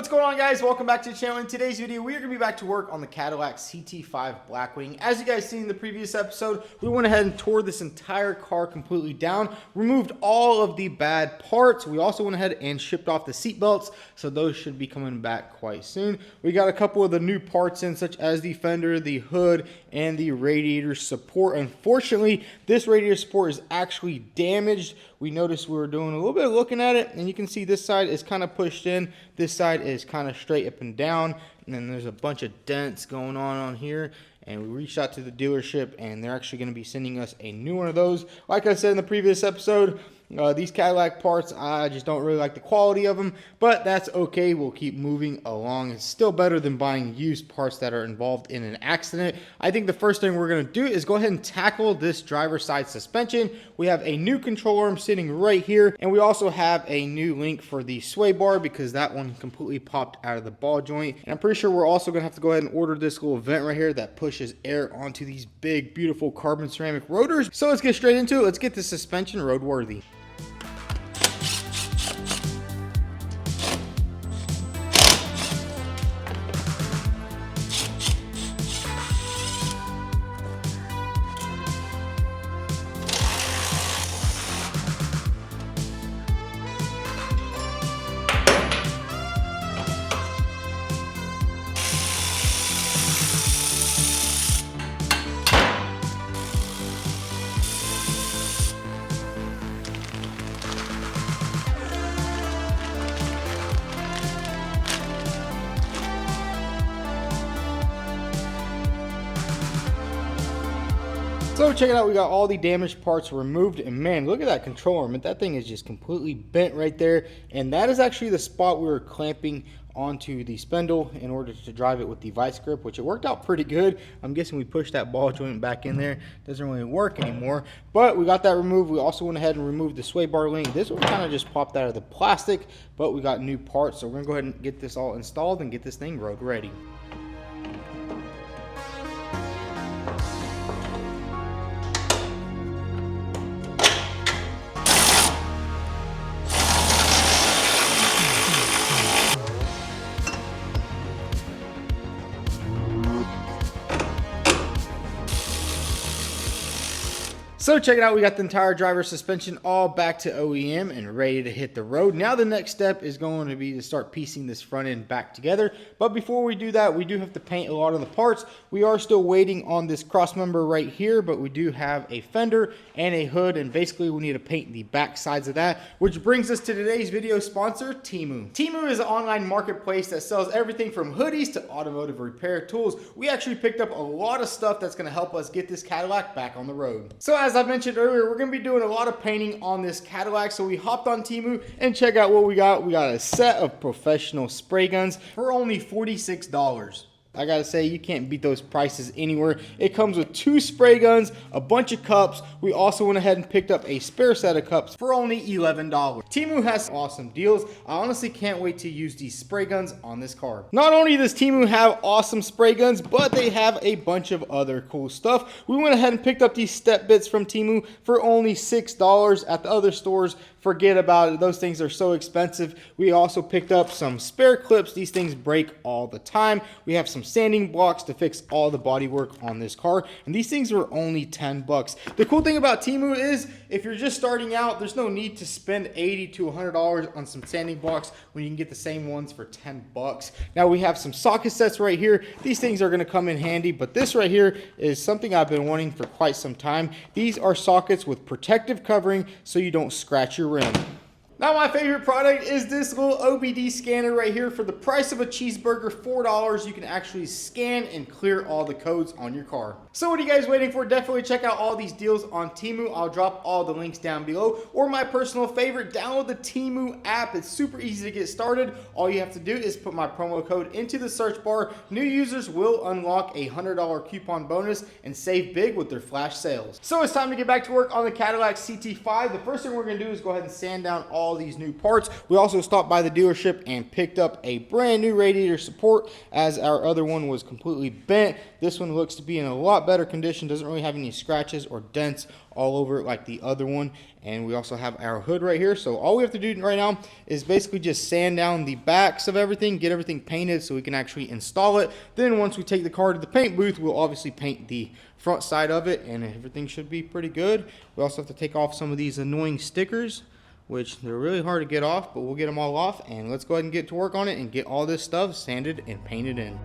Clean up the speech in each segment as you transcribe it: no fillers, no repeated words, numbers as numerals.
What's going on, guys? Welcome back to the channel. In today's video, we are going to be back to work on the Cadillac CT-5 Blackwing. As you guys seen in the previous episode, we went ahead and tore this entire car completely down, removed all of the bad parts. We also went ahead and shipped off the seat belts, so those should be coming back quite soon. We got a couple of the new parts in, such as the fender, the hood, and the radiator support. Unfortunately, this radiator support is actually damaged. We noticed we were doing a little bit of looking at it, and you can see this side is kind of pushed in, this side is kind of straight up and down, and then there's a bunch of dents going on here. And we reached out to the dealership, and they're actually going to be sending us a new one of those. Like I said in the previous episode, these Cadillac parts, I just don't really like the quality of them, but that's okay. We'll keep moving along. It's still better than buying used parts that are involved in an accident. I think the first thing we're going to do is go ahead and tackle this driver's side suspension. We have a new control arm sitting right here, and we also have a new link for the sway bar because that one completely popped out of the ball joint. And I'm pretty sure we're also going to have to go ahead and order this little vent right here that pushes air onto these big, beautiful carbon ceramic rotors. So let's get straight into it. Let's get the suspension roadworthy. So check it out, we got all the damaged parts removed, and man, look at that control arm. That thing is just completely bent right there, and that is actually the spot we were clamping onto the spindle in order to drive it with the vice grip, which it worked out pretty good. I'm guessing we pushed that ball joint back in there. Doesn't really work anymore, but we got that removed. We also went ahead and removed the sway bar link. This one kind of just popped out of the plastic, but we got new parts, so we're gonna go ahead and get this all installed and get this thing road ready. So check it out, we got the entire driver suspension all back to OEM and ready to hit the road. Now the next step is going to be to start piecing this front end back together. But before we do that, we do have to paint a lot of the parts. We are still waiting on this cross member right here, but we do have a fender and a hood, and basically we need to paint the back sides of that, which brings us to today's video sponsor, Temu. Temu is an online marketplace that sells everything from hoodies to automotive repair tools. We actually picked up a lot of stuff that's going to help us get this Cadillac back on the road. So as I mentioned earlier, we're going to be doing a lot of painting on this Cadillac, so we hopped on Temu and check out what we got. We got a set of professional spray guns for only $46. I gotta say, you can't beat those prices anywhere. It comes with 2 spray guns, a bunch of cups. We also went ahead and picked up a spare set of cups for only $11. Temu has awesome deals. I honestly can't wait to use these spray guns on this car. Not only does Temu have awesome spray guns, but they have a bunch of other cool stuff. We went ahead and picked up these step bits from Temu for only $6. At the other stores, forget about it. Those things are so expensive. We also picked up some spare clips. These things break all the time. We have some sanding blocks to fix all the body work on this car, and these things were only 10 bucks. The cool thing about Temu is if you're just starting out, there's no need to spend $80 to $100 on some sanding blocks when you can get the same ones for 10 bucks. Now we have some socket sets right here. These things are going to come in handy, but this right here is something I've been wanting for quite some time. These are sockets with protective covering so you don't scratch your rim. Now my favorite product is this little OBD scanner right here. For the price of a cheeseburger, $4, you can actually scan and clear all the codes on your car. So what are you guys waiting for? Definitely check out all these deals on Temu. I'll drop all the links down below. Or my personal favorite, download the Temu app. It's super easy to get started. All you have to do is put my promo code into the search bar. New users will unlock a $100 coupon bonus and save big with their flash sales. So it's time to get back to work on the Cadillac CT-5. The first thing we're going to do is go ahead and sand down all all these new parts. We also stopped by the dealership and picked up a brand new radiator support, as our other one was completely bent. This one looks to be in a lot better condition, doesn't really have any scratches or dents all over it like the other one. And we also have our hood right here. So all we have to do right now is basically just sand down the backs of everything, get everything painted so we can actually install it. Then once we take the car to the paint booth, we'll obviously paint the front side of it, and everything should be pretty good. We also have to take off some of these annoying stickers, which they're really hard to get off, but we'll get them all off, and let's go ahead and get to work on it and get all this stuff sanded and painted in.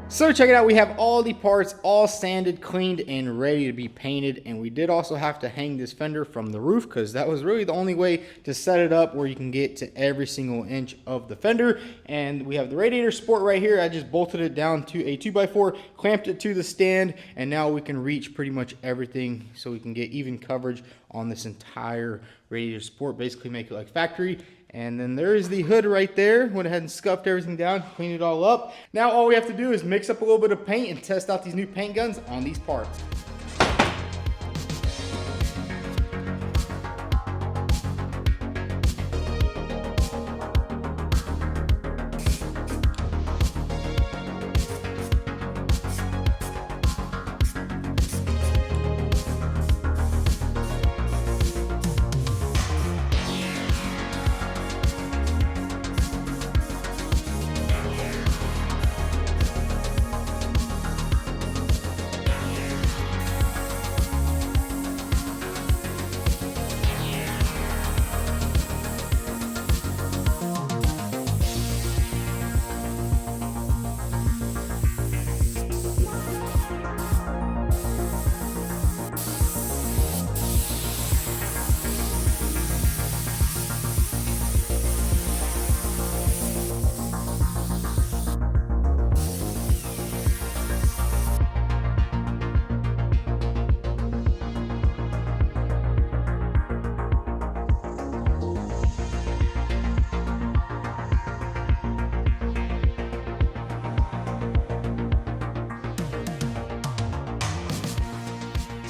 So check it out, we have all the parts all sanded, cleaned, and ready to be painted. And we did also have to hang this fender from the roof, because that was really the only way to set it up where you can get to every single inch of the fender. And we have the radiator support right here. I just bolted it down to a 2x4, clamped it to the stand, and now we can reach pretty much everything so we can get even coverage on this entire radiator support, basically make it like factory. And then there's the hood right there. Went ahead and scuffed everything down, cleaned it all up. Now all we have to do is mix up a little bit of paint and test out these new paint guns on these parts.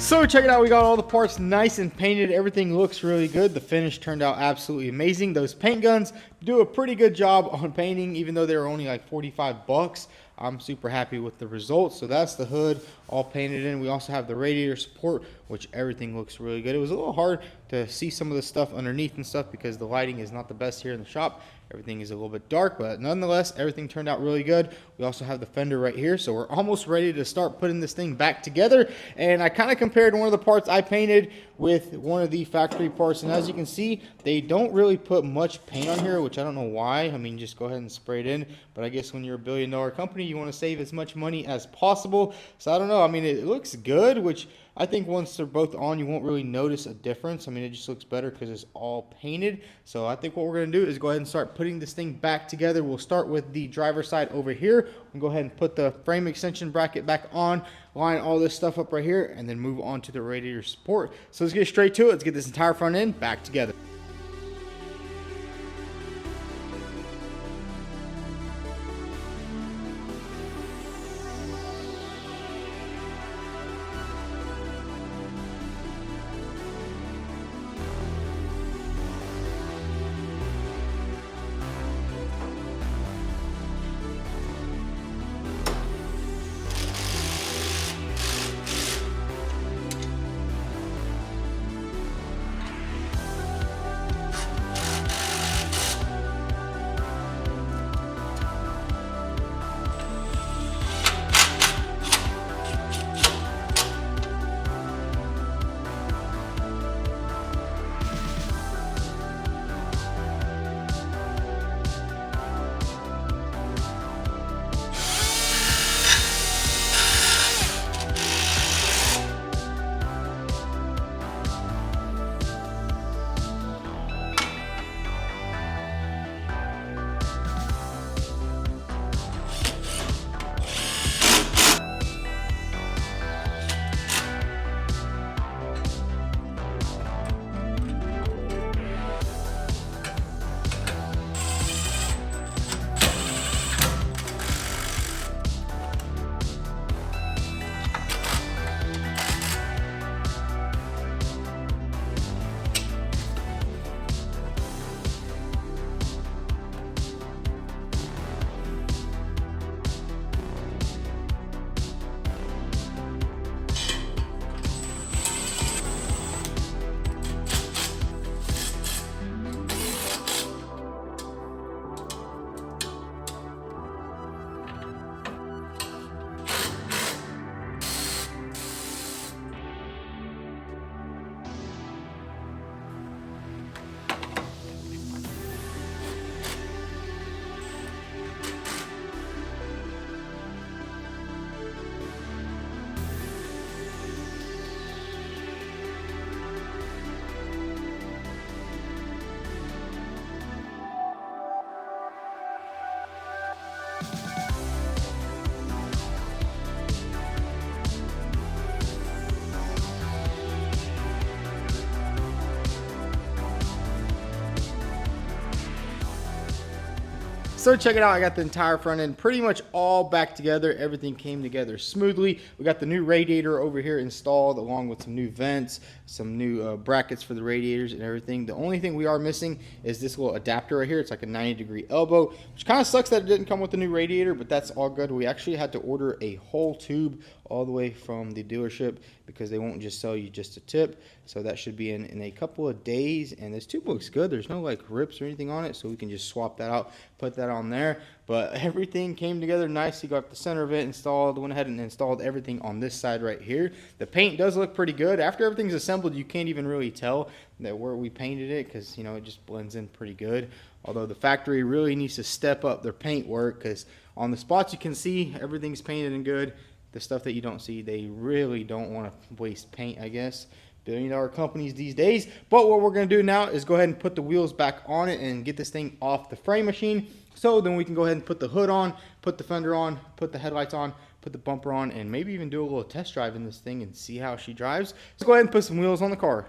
So check it out, we got all the parts nice and painted. Everything looks really good. The finish turned out absolutely amazing. Those paint guns do a pretty good job on painting, even though they were only like 45 bucks. I'm super happy with the results. So that's the hood all painted in. We also have the radiator support, which everything looks really good. It was a little hard to see some of the stuff underneath and stuff because the lighting is not the best here in the shop. Everything is a little bit dark, but nonetheless, everything turned out really good. We also have the fender right here, so we're almost ready to start putting this thing back together. And I kind of compared one of the parts I painted with one of the factory parts, and as you can see, they don't really put much paint on here, which I don't know why. I mean, just go ahead and spray it in, but I guess when you're a billion-dollar company, you want to save as much money as possible. So I don't know. I mean, it looks good, which I think once they're both on, you won't really notice a difference. I mean, it just looks better because it's all painted. So I think what we're going to do is go ahead and start putting this thing back together. We'll start with the driver's side over here. We'll go ahead and put the frame extension bracket back on, line all this stuff up right here, and then move on to the radiator support. So let's get straight to it. Let's get this entire front end back together. So check it out, I got the entire front end pretty much all back together. Everything came together smoothly. We got the new radiator over here installed along with some new vents, some new brackets for the radiators and everything. The only thing we are missing is this little adapter right here. It's like a 90-degree elbow, which kind of sucks that it didn't come with the new radiator, but that's all good. We actually had to order a whole tube all the way from the dealership because they won't just sell you just a tip. So that should be in a couple of days, and this tube looks good. There's no like rips or anything on it, so we can just swap that out, put that on there. But everything came together nicely. Got the center of it installed, went ahead and installed everything on this side right here. The paint does look pretty good. After everything's assembled, you can't even really tell that where we painted it because, you know, it just blends in pretty good. Although the factory really needs to step up their paint work, because on the spots you can see everything's painted and good. The stuff that you don't see, they really don't want to waste paint, I guess. $billion companies these days. But what we're going to do now is go ahead and put the wheels back on it and get this thing off the frame machine. So then we can go ahead and put the hood on, put the fender on, put the headlights on, put the bumper on, and maybe even do a little test drive in this thing and see how she drives. Let's go ahead and put some wheels on the car.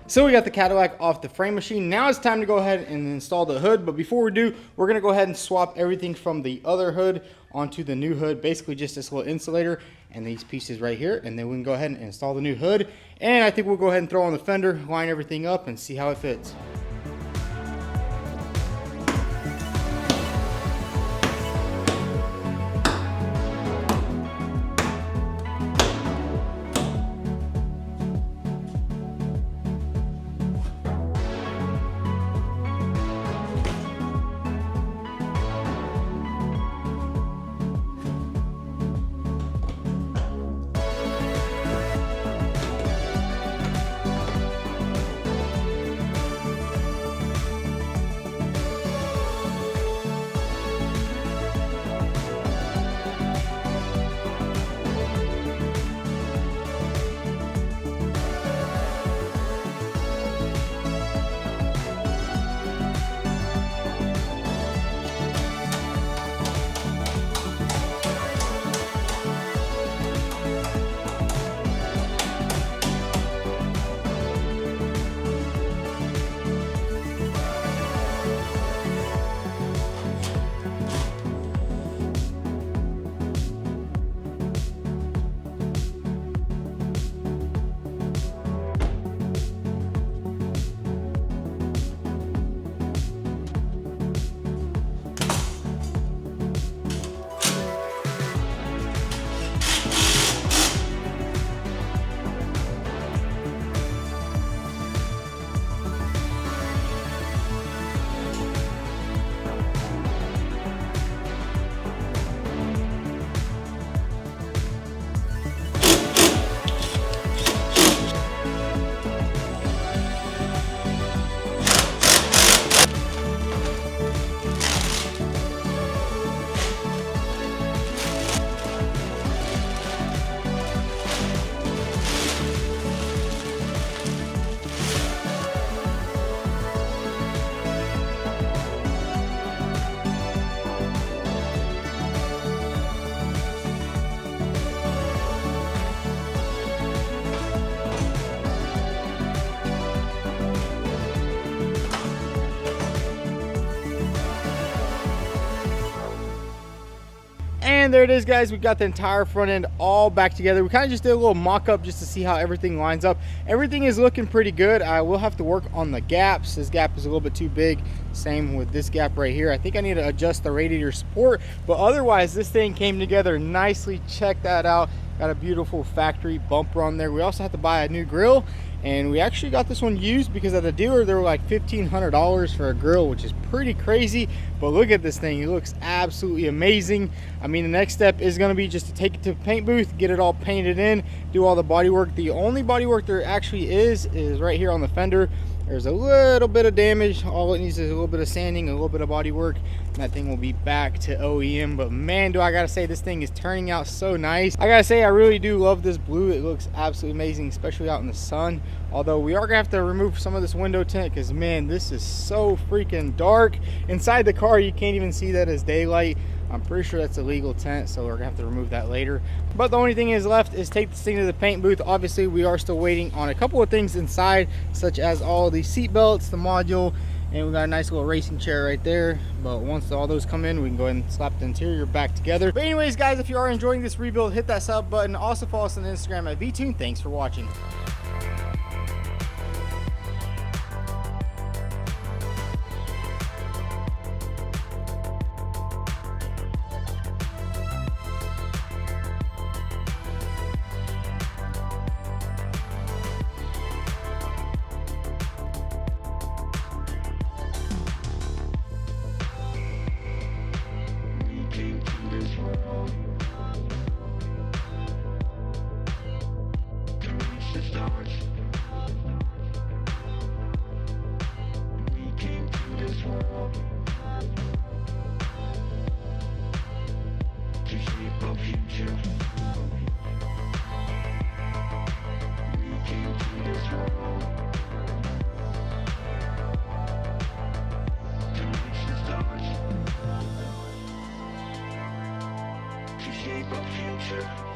So we got the Cadillac off the frame machine. Now it's time to go ahead and install the hood. But before we do, we're going to go ahead and swap everything from the other hood onto the new hood. Basically just this little insulator and these pieces right here. And then we can go ahead and install the new hood. And I think we'll go ahead and throw on the fender, line everything up, and see how it fits. And there it is, guys. We got the entire front end all back together. We kind of just did a little mock-up just to see how everything lines up. Everything is looking pretty good. I will have to work on the gaps. This gap is a little bit too big. Same with this gap right here. I think I need to adjust the radiator support, but otherwise this thing came together nicely. Check that out. Got a beautiful factory bumper on there. We also have to buy a new grill, and we actually got this one used because at the dealer they were like $1,500 for a grill, which is pretty crazy. But look at this thing, it looks absolutely amazing. I mean, the next step is going to be just to take it to the paint booth, get it all painted in, do all the body work. The only body work there actually is right here on the fender. There's a little bit of damage. All it needs is a little bit of sanding, a little bit of body work, and that thing will be back to OEM. But man, do I gotta say, this thing is turning out so nice. I gotta say, I really do love this blue. It looks absolutely amazing, especially out in the sun. Although we are gonna have to remove some of this window tint because man, this is so freaking dark. Inside the car, you can't even see that as daylight. I'm pretty sure that's a legal tint, so we're gonna have to remove that later. But the only thing is left is take this thing to the paint booth. Obviously, we are still waiting on a couple of things inside, such as all the seat belts, the module, and we got a nice little racing chair right there. But once all those come in, we can go ahead and slap the interior back together. But anyways, guys, if you are enjoying this rebuild, hit that sub button. Also follow us on Instagram at vTuned. Thanks for watching. Future.